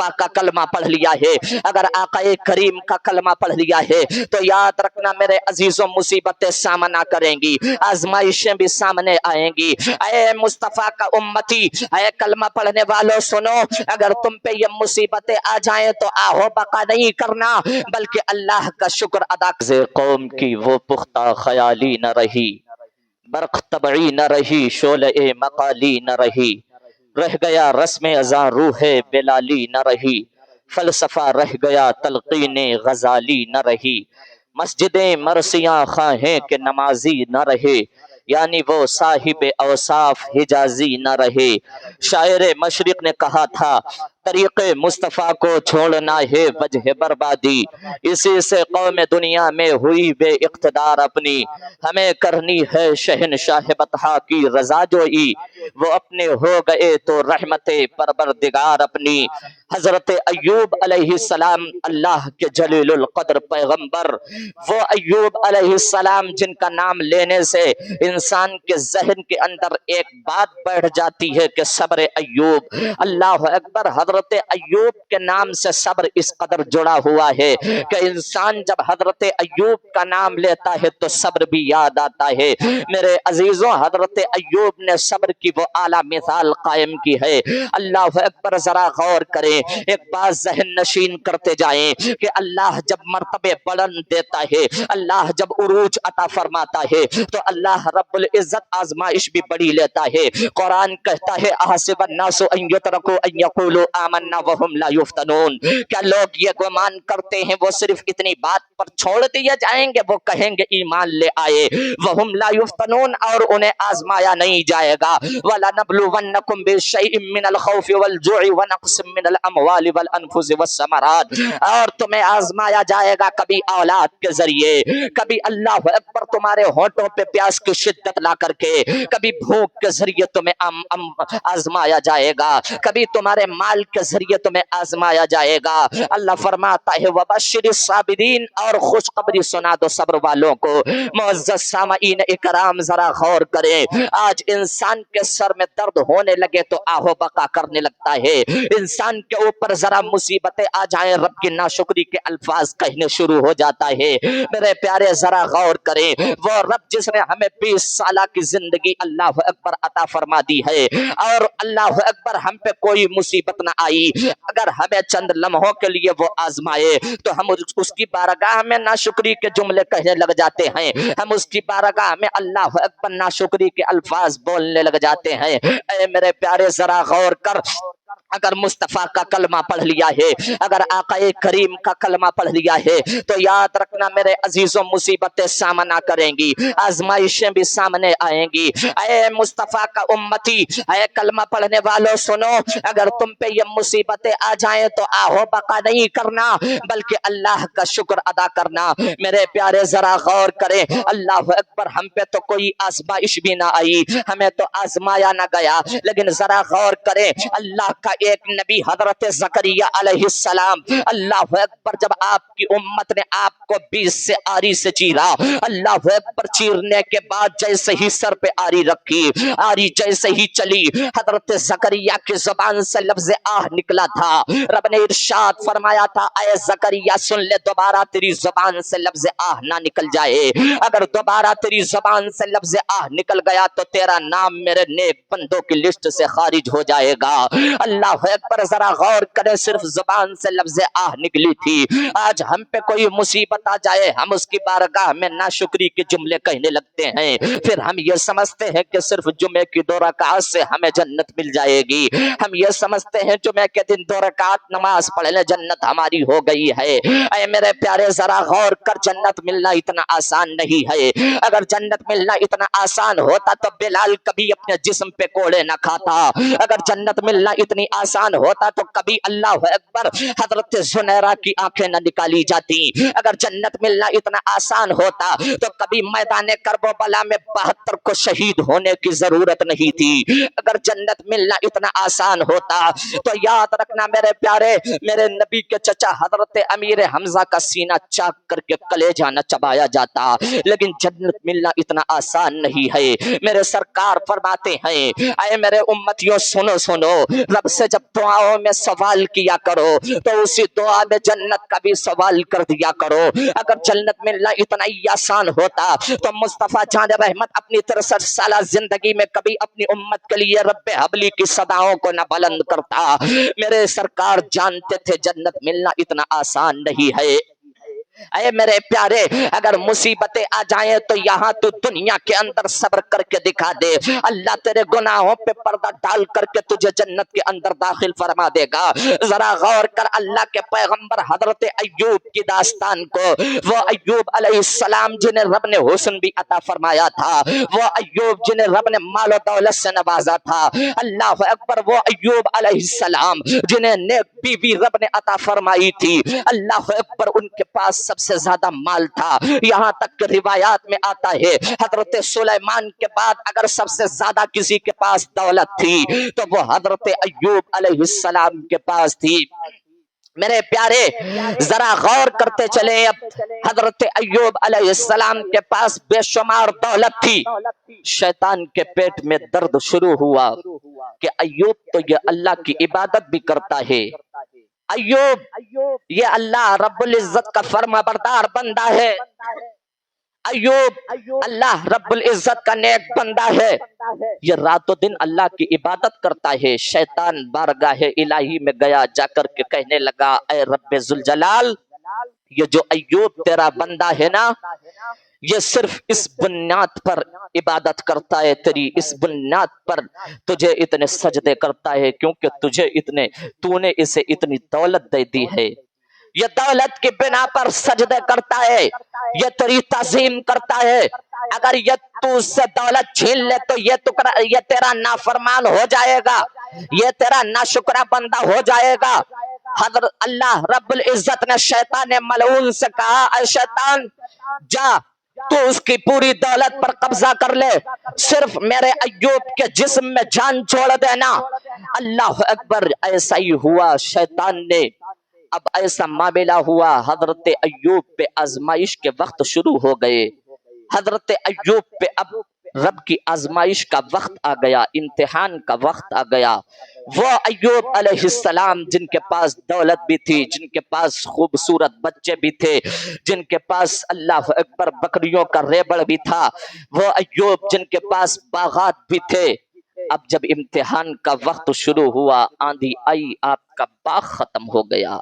مصطفیٰ کا کلمہ پڑھ لیا ہے، اگر آقا کریم کا کلمہ پڑھ لیا ہے تو یاد رکھنا میرے عزیزوں، مصیبتیں سامنا کریں گی، آزمائشیں بھی سامنے آئیں گی۔ اے مصطفیٰ کا امتی، اے کلمہ پڑھنے والوں سنو، اگر تم پہ یہ مصیبتیں آ جائیں تو آہو بقا نہیں کرنا بلکہ اللہ کا شکر ادا کرنا۔ قوم کی وہ پختہ خیالی نہ رہی، برق طبعی نہ رہی، شعلہ مقالی نہ رہی، رہ گیا رسم ازاں روح بلالی نہ رہی، فلسفہ رہ گیا تلقین غزالی نہ رہی، مسجدیں مرثیاں خواہیں کہ نمازی نہ رہے، یعنی وہ صاحب اوصاف حجازی نہ رہے۔ شاعر مشرق نے کہا تھا طریق مصطفیٰ کو چھوڑنا ہے وجہ بربادی، اسی سے قوم دنیا میں ہوئی بے اقتدار اپنی، ہمیں کرنی ہے شہنشاہ بطحا کی رضا جوئی، وہ اپنے ہو گئے تو رحمت پروردگار اپنی۔ حضرت ایوب علیہ السلام اللہ کے جلیل القدر پیغمبر، وہ ایوب علیہ السلام جن کا نام لینے سے انسان کے ذہن کے اندر ایک بات بیٹھ جاتی ہے کہ صبر ایوب، اللہ اکبر۔ حضرت ایوب کے نام سے صبر اس قدر جڑا ہوا ہے کہ انسان جب حضرت ایوب کا نام لیتا ہے تو صبر بھی یاد آتا ہے۔ میرے عزیزوں، حضرت ایوب نے صبر کی وہ اعلیٰ مثال قائم کی ہے۔ اللہ اکبر، ذرا غور کریں، ایک بات ذہن نشین کرتے جائیں کہ اللہ جب مرتبے بلند دیتا ہے، اللہ جب عروج عطا فرماتا ہے تو اللہ رب العزت آزمائش بھی بڑی لیتا ہے۔ قرآن کہتا ہے احسب الناس ان یترکوا ان یقولوا آمنا وهم لا یفتنون، کیا لوگ یہ گمان کرتے ہیں وہ صرف اتنی بات پر چھوڑ دیے جائیں گے، وہ کہیں گے ایمان لے آئے، وهم لا یفتنون، اور انہیں آزمایا نہیں جائے گا۔ وَلَنَبْلُوَنَّكُمْ بِشَيْءٍ مِّنَ الْخَوْفِ وَالْجُوعِ وَنَقْصٍ مِّنَ الْأَمْوَالِ وَالْأَنفُسِ وَالثَّمَرَاتِ، اور تمہیں آزمایا جائے گا کبھی اولاد کے ذریعے، کبھی اللہ اکبر تمہارے ہونٹوں پہ پیاس کی شدت لا کر کے، کبھی بھوک کے ذریعے تمہیں آزمایا جائے گا، کبھی تمہارے مال کے ذریعے تمہیں آزمایا جائے گا۔ اللہ فرماتا ہے وَبَشِّرِ الصَّابِرِينَ، اور خوشخبری سنا دو صبر والوں کو۔ معزز سامعین اکرام، ذرا غور کریں، آج انسان کے سر میں درد ہونے لگے تو آہو بقا کرنے لگتا ہے، انسان کے اوپر ذرا مصیبتیں آ جائیں رب کی ناشکری کے الفاظ کہنے شروع ہو جاتا ہے۔ میرے پیارے ذرا غور کریں، وہ رب جس نے ہمیں 20 سالہ کی زندگی اللہ اکبر عطا فرما دی ہے، اور اللہ اکبر ہم پہ کوئی مصیبت نہ آئی، اگر ہمیں چند لمحوں کے لیے وہ آزمائے تو ہم اس کی بارگاہ میں ناشکری کے جملے کہنے لگ جاتے ہیں، ہم اس کی بارگاہ میں اللہ اکبر ناشکری کے الفاظ بولنے لگ جاتے ہیں۔ اے میرے پیارے ذرا غور کر، اگر مصطفیٰ کا کلمہ پڑھ لیا ہے، اگر آقا کریم کا کلمہ پڑھ لیا ہے تو یاد رکھنا میرے عزیزوں، مصیبتیں سامنا کریں گی، آزمائشیں بھی سامنے آئیں گی۔ اے مصطفیٰ کا امتی، اے کلمہ پڑھنے والوں سنو، اگر تم پہ یہ مصیبتیں آ جائیں تو آہو بقا نہیں کرنا بلکہ اللہ کا شکر ادا کرنا۔ میرے پیارے ذرا غور کریں، اللہ اکبر، ہم پہ تو کوئی آزمائش بھی نہ آئی، ہمیں تو آزمایا نہ گیا، لیکن ذرا غور کریں، اللہ کا ایک نبی حضرت زکریا علیہ السلام، اللہ اکبر، جب آپ کی امت نے آپ کو 20 سے آری سے چیرا، اللہ اکبر، چیرنے کے بعد جیسے ہی سر پہ آری رکھی، آری جیسے ہی چلی، حضرت زکریا کی زبان سے لفظ آہ نکلا تھا۔ رب نے ارشاد فرمایا تھا اے زکریا سن لے، دوبارہ تیری زبان سے لفظ آہ نہ نکل جائے، اگر دوبارہ تیری زبان سے لفظ آہ نکل گیا تو تیرا نام میرے نیک بندوں کی لسٹ سے خارج ہو جائے گا۔ اللہ اکبر، ذرا غور کرے، صرف زبان سے لفظ آہ نکلی تھی۔ آج ہم پہ کوئی مصیبت آ جائے، ہم اس کی بارگاہ میں ناشکری کے جملے کہنے لگتے ہیں، پھر ہم یہ سمجھتے ہیں کہ صرف جمعے کی 2 رکعات سے ہمیں جنت مل جائے گی، ہم یہ سمجھتے ہیں جمعے کے دن 2 رکعات نماز پڑھ لیں جنت ہماری ہو گئی ہے۔ اے میرے پیارے ذرا غور کر، جنت ملنا اتنا آسان نہیں ہے، اگر جنت ملنا اتنا آسان ہوتا تو بلال کبھی اپنے جسم پہ کوڑے نہ کھاتا، اگر جنت ملنا اتنی آسان ہوتا تو کبھی اللہ اکبر حضرت زنیرہ کی آنکھیں نہ نکالی جاتی، اگر جنت ملنا اتنا آسان ہوتا تو کبھی میدان کربلا میں 72 کو شہید ہونے کی ضرورت نہیں تھی، اگر جنت ملنا اتنا آسان ہوتا تو یاد رکھنا میرے پیارے، میرے نبی کے چچا حضرت امیر حمزہ کا سینہ چاک کر کے کلیجہ نہ چبایا جاتا، لیکن جنت ملنا اتنا آسان نہیں ہے۔ میرے سرکار فرماتے ہیں اے میرے امتیوں سنو سنو، رب سے جب دعاؤں میں سوال کیا کرو تو اسی دعا میں جنت کا بھی سوال کر دیا کرو. اگر جنت ملنا اتنا ہی آسان ہوتا تو مصطفیٰ جان رحمت اپنی 63 سالہ زندگی میں کبھی اپنی امت کے لیے رب حبلی کی صداؤں کو نہ بلند کرتا. میرے سرکار جانتے تھے جنت ملنا اتنا آسان نہیں ہے. اے میرے پیارے, اگر مصیبتیں آ جائیں تو یہاں تو دنیا کے اندر صبر کر کے دکھا دے, اللہ تیرے گناہوں پہ پردہ ڈال کر کے تجھے جنت کے اندر داخل فرما دے گا. ذرا غور کر اللہ کے پیغمبر حضرت ایوب کی داستان کو. وہ ایوب علیہ السلام جنہیں رب نے حسن بھی عطا فرمایا تھا, وہ ایوب جنہیں رب نے مال و دولت سے نوازا تھا, اللہ اکبر, وہ ایوب علیہ السلام جنہیں نیک بیوی رب نے عطا فرمائی تھی, اللہ اکبر, ان کے پاس سب سے زیادہ مال تھا. یہاں تک کہ روایات میں آتا ہے حضرت سلیمان کے بعد اگر سب سے زیادہ کسی کے پاس دولت تھی تو وہ حضرت ایوب علیہ السلام کے پاس تھی. میرے پیارے ذرا غور کرتے چلے, اب حضرت ایوب علیہ السلام کے پاس بے شمار دولت تھی. شیطان کے پیٹ میں درد شروع ہوا کہ ایوب تو یہ اللہ کی عبادت بھی کرتا ہے, ایوب یہ اللہ رب العزت کا فرما بردار بندہ ہے, ایوب اللہ رب العزت کا نیک بندہ ہے, یہ رات و دن اللہ کی عبادت کرتا ہے. شیطان بارگاہ الہی میں گیا, جا کر کے کہنے لگا اے رب ذوالجلال, یہ جو ایوب تیرا بندہ ہے نا, یہ صرف اس بنیاد پر عبادت کرتا ہے, تیری اس بنیاد پر تجھے اتنے سجدے کرتا ہے کیونکہ تو نے اسے اتنی دولت دے دی ہے. یہ دولت کی بنا پر سجدے کرتا ہے, یہ تیری تعظیم کرتا ہے. اگر یہ تو اس سے دولت چھین لے تو یہ تیرا نافرمان ہو جائے گا, یہ تیرا ناشکرہ بندہ ہو جائے گا. حضرت اللہ رب العزت نے شیطان ملعون سے کہا اے شیطان, جا تو اس کی پوری دولت پر قبضہ کر لے, صرف میرے ایوب کے جسم میں جان چھوڑ دینا. اللہ اکبر, ایسا ہی ہوا. شیطان نے اب ایسا معاملہ ہوا, حضرت ایوب پہ آزمائش کے وقت شروع ہو گئے. حضرت ایوب پہ اب رب کی آزمائش کا وقت آ گیا, امتحان کا وقت آ گیا. وہ ایوب علیہ السلام جن کے پاس دولت بھی تھی, جن کے پاس خوبصورت بچے بھی تھے, جن کے پاس اللہ اکبر بکریوں کا ریبڑ بھی تھا, وہ ایوب جن کے پاس باغات بھی تھے, اب جب امتحان کا وقت شروع ہوا, آندھی آئی, آپ کا باغ ختم ہو گیا,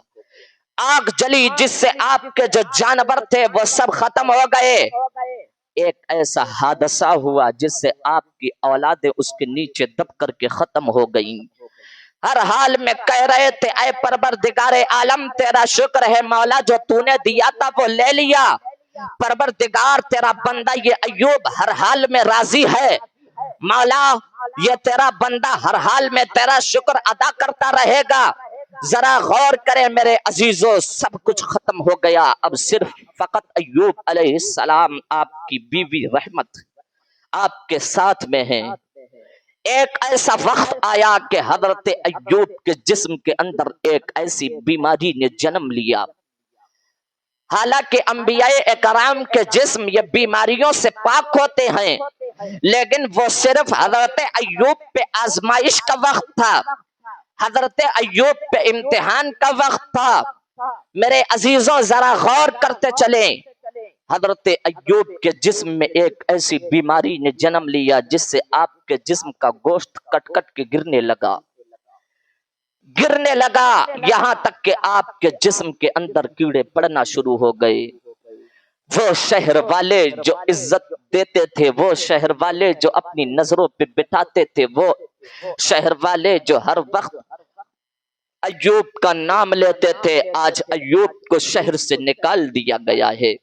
آگ جلی, جس سے آپ کے جو جانور تھے وہ سب ختم ہو گئے. ایک ایسا حادثہ ہوا جس سے آپ کی اولادیں اس کے نیچے دب کر کے ختم ہو گئیں. ہر حال میں کہہ رہے تھے اے پروردگار عالم, تیرا شکر ہے مولا, جو تو نے دیا تھا وہ لے لیا. پروردگار تیرا بندہ یہ ایوب ہر حال میں راضی ہے, مولا یہ تیرا بندہ ہر حال میں تیرا شکر ادا کرتا رہے گا. ذرا غور کرے میرے عزیزو, سب کچھ ختم ہو گیا, اب صرف فقط ایوب علیہ السلام آپ کی بیوی رحمت آپ کے ساتھ میں ہیں. ایک ایسا وقت آیا کہ حضرت ایوب کے جسم کے اندر ایک ایسی بیماری نے جنم لیا. حالانکہ انبیاء اکرام کے جسم یہ بیماریوں سے پاک ہوتے ہیں, لیکن وہ صرف حضرت ایوب پہ آزمائش کا وقت تھا, حضرت ایوب پہ امتحان کا وقت تھا. میرے عزیزوں ذرا غور کرتے چلیں, حضرت ایوب کے جسم میں ایک ایسی بیماری نے جنم لیا جس سے آپ کے جسم کا گوشت کٹ کٹ کے گرنے لگا, یہاں تک کہ آپ کے جسم کے اندر کیڑے پڑنا شروع ہو گئے. وہ شہر والے جو عزت دیتے تھے, وہ شہر والے جو اپنی نظروں پہ بٹھاتے تھے, وہ شہر والے جو ہر وقت ایوب کا نام لیتے تھے, آج ایوب کو شہر سے نکال دیا گیا ہے,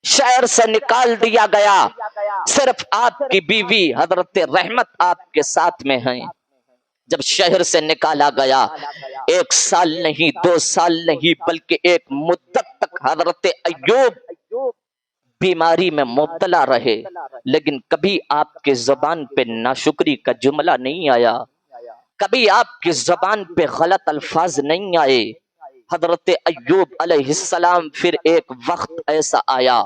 شہر سے نکال دیا گیا. صرف آپ کی بیوی حضرت رحمت آپ کے ساتھ میں ہیں. جب شہر سے نکالا گیا, 1 سال نہیں, 2 سال نہیں, بلکہ ایک مدت تک حضرت ایوب بیماری میں مبتلا رہے, لیکن کبھی آپ کے زبان پہ ناشکری کا جملہ نہیں آیا, کبھی آپ کی زبان پہ غلط الفاظ نہیں آئے. حضرت ایوب علیہ السلام پھر ایک وقت ایسا آیا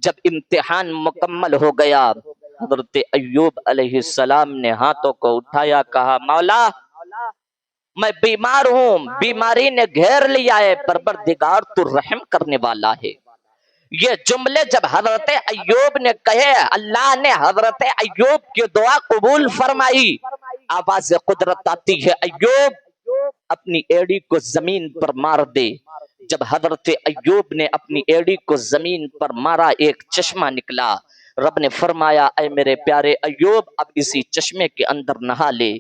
جب امتحان مکمل ہو گیا, حضرت ایوب علیہ السلام نے ہاتھوں کو اٹھایا, کہا مولا میں بیمار ہوں، بیماری نے گھیر لیا ہے، پروردگار تو رحم کرنے والا ہے۔ یہ جملے جب حضرت ایوب نے کہے، اللہ نے حضرت ایوب کی دعا قبول فرمائی۔ آواز قدرت آتی ہے، ایوب اپنی ایڑی کو زمین پر مار دے۔ جب حضرت ایوب نے اپنی ایڑی کو زمین پر مارا، ایک چشمہ نکلا۔ رب نے فرمایا، اے میرے پیارے ایوب، اب اسی چشمے کے اندر نہا لے۔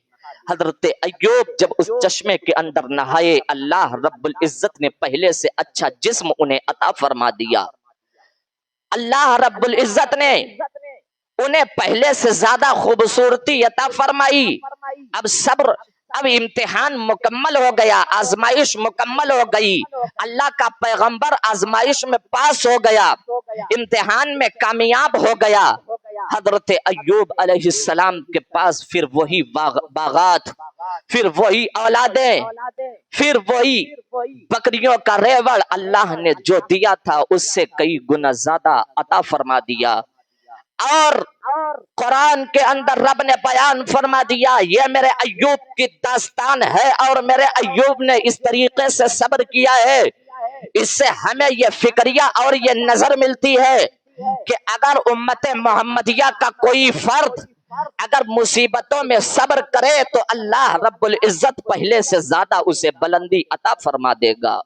حضرت ایوب جب اس چشمے کے اندر نہائے، اللہ رب العزت نے پہلے سے اچھا جسم انہیں عطا فرما دیا۔ اللہ رب العزت نے انہیں پہلے سے زیادہ خوبصورتی عطا فرمائی۔ اب صبر، اب امتحان مکمل ہو گیا، آزمائش مکمل ہو گئی۔ اللہ کا پیغمبر آزمائش میں پاس ہو گیا، امتحان میں کامیاب ہو گیا۔ حضرت ایوب علیہ السلام کے پاس پھر وہی باغات، پھر وہی اولادیں، پھر وہی بکریوں کا ریوڑ۔ اللہ نے جو دیا تھا اس سے کئی گنا زیادہ عطا فرما دیا۔ اور قرآن کے اندر رب نے بیان فرما دیا، یہ میرے ایوب کی داستان ہے، اور میرے ایوب نے اس طریقے سے صبر کیا ہے۔ اس سے ہمیں یہ فکریہ اور یہ نظر ملتی ہے کہ اگر امت محمدیہ کا کوئی فرد اگر مصیبتوں میں صبر کرے تو اللہ رب العزت پہلے سے زیادہ اسے بلندی عطا فرما دے گا۔